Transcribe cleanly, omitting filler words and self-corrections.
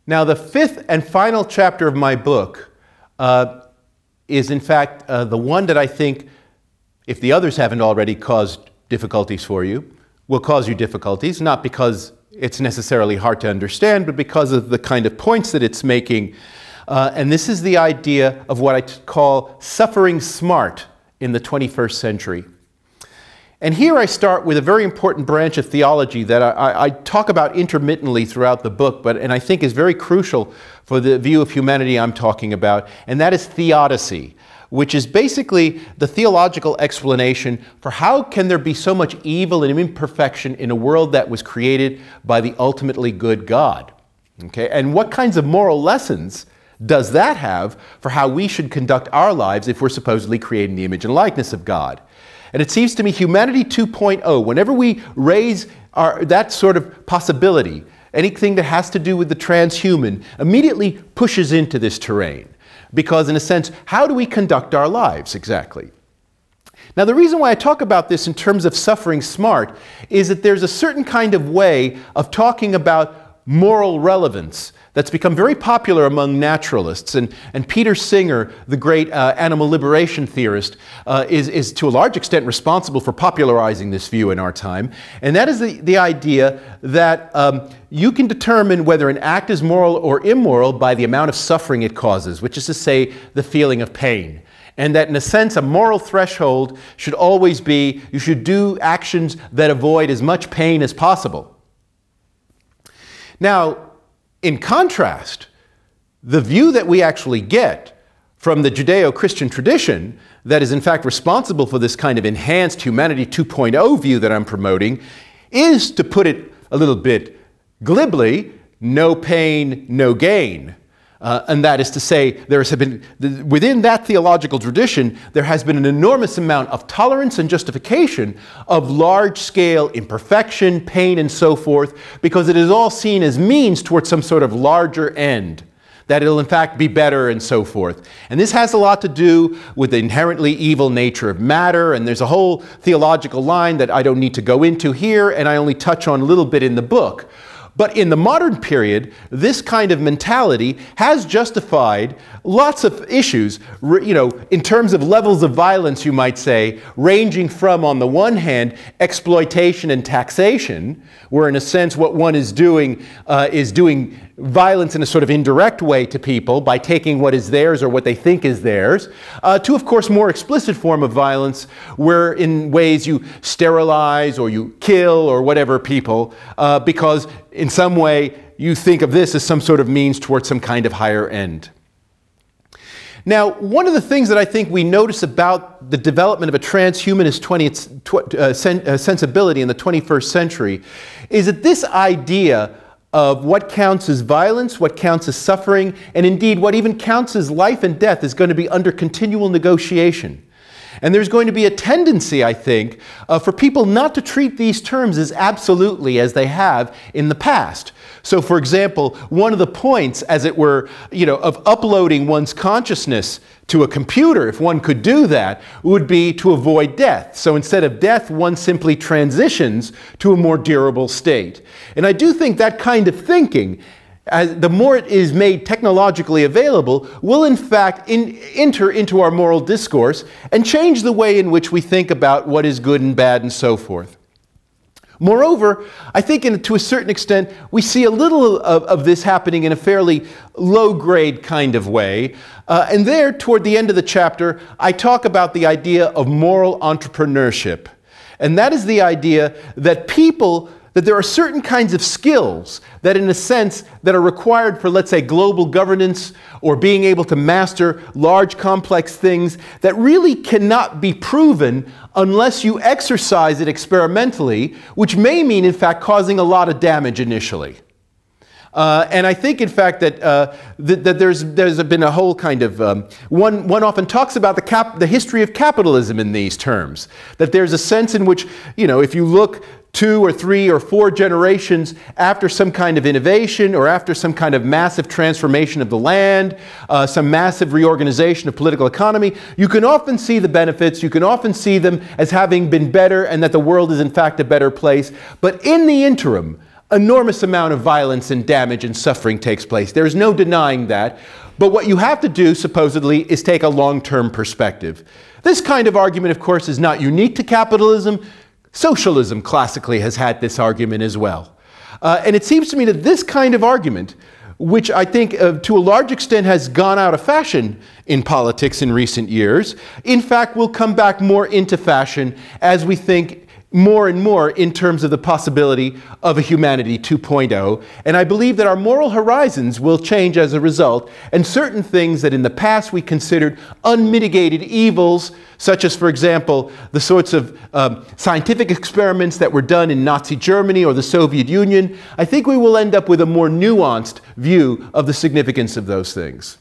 Now, the fifth and final chapter of my book is, in fact, the one that I think, if the others haven't already caused difficulties for you, will cause you difficulties, not because it's necessarily hard to understand, but because of the kind of points that it's making. And this is the idea of what I call suffering smart in the 21st century. And here I start with a very important branch of theology that I talk about intermittently throughout the book, and I think is very crucial for the view of humanity I'm talking about, and that is theodicy, which is basically the theological explanation for how can there be so much evil and imperfection in a world that was created by the ultimately good God. Okay? And what kinds of moral lessons does that have for how we should conduct our lives if we're supposedly created in the image and likeness of God? And it seems to me humanity 2.0, whenever we raise that sort of possibility, anything that has to do with the transhuman, immediately pushes into this terrain. Because in a sense, how do we conduct our lives exactly? Now, the reason why I talk about this in terms of suffering smart is that there's a certain kind of way of talking about moral relevance that's become very popular among naturalists. And Peter Singer, the great animal liberation theorist, is to a large extent responsible for popularizing this view in our time. And that is the idea that you can determine whether an act is moral or immoral by the amount of suffering it causes, which is to say, the feeling of pain. And that in a sense, a moral threshold should always be, you should do actions that avoid as much pain as possible. Now, in contrast, the view that we actually get from the Judeo-Christian tradition that is in fact responsible for this kind of enhanced humanity 2.0 view that I'm promoting is, to put it a little bit glibly, no pain, no gain. And that is to say, there has been, within that theological tradition, there has been an enormous amount of tolerance and justification of large-scale imperfection, pain, and so forth, because it is all seen as means towards some sort of larger end, that it'll in fact be better and so forth. And this has a lot to do with the inherently evil nature of matter, and there's a whole theological line that I don't need to go into here, and I only touch on a little bit in the book. But in the modern period, this kind of mentality has justified lots of issues, in terms of levels of violence, you might say, ranging from, on the one hand, exploitation and taxation, where in a sense what one is doing violence in a sort of indirect way to people by taking what is theirs or what they think is theirs, to, of course, more explicit form of violence, where in ways you sterilize or you kill or whatever people, because in some way you think of this as some sort of means towards some kind of higher end. Now, one of the things that I think we notice about the development of a transhumanist sensibility in the 21st century is that this idea of what counts as violence, what counts as suffering, and indeed what even counts as life and death is going to be under continual negotiation. And there's going to be a tendency, I think, for people not to treat these terms as absolutely as they have in the past. So, for example, one of the points, as it were, of uploading one's consciousness to a computer, if one could do that, would be to avoid death. So instead of death, one simply transitions to a more durable state. And I do think that kind of thinking, the more it is made technologically available, will in fact enter into our moral discourse and change the way in which we think about what is good and bad and so forth. Moreover, I think to a certain extent, we see a little of this happening in a fairly low-grade kind of way. And there, toward the end of the chapter, I talk about the idea of moral entrepreneurship. And that is the idea that that there are certain kinds of skills that, in a sense, that are required for, let's say, global governance or being able to master large, complex things that really cannot be proven unless you exercise it experimentally, which may mean, in fact, causing a lot of damage initially. And I think, in fact, that there's been a whole kind of one often talks about the history of capitalism in these terms. That there's a sense in which, if you look 2 or 3 or 4 generations after some kind of innovation or after some kind of massive transformation of the land, some massive reorganization of political economy, you can often see the benefits, you can often see them as having been better and that the world is in fact a better place. But in the interim, enormous amount of violence and damage and suffering takes place. There is no denying that. But what you have to do, supposedly, is take a long-term perspective. This kind of argument, of course, is not unique to capitalism. Socialism classically has had this argument as well. And it seems to me that this kind of argument, which I think to a large extent has gone out of fashion in politics in recent years, in fact will come back more into fashion as we think more and more in terms of the possibility of a humanity 2.0. And I believe that our moral horizons will change as a result, and certain things that in the past we considered unmitigated evils, such as, for example, the sorts of scientific experiments that were done in Nazi Germany or the Soviet Union, I think we will end up with a more nuanced view of the significance of those things.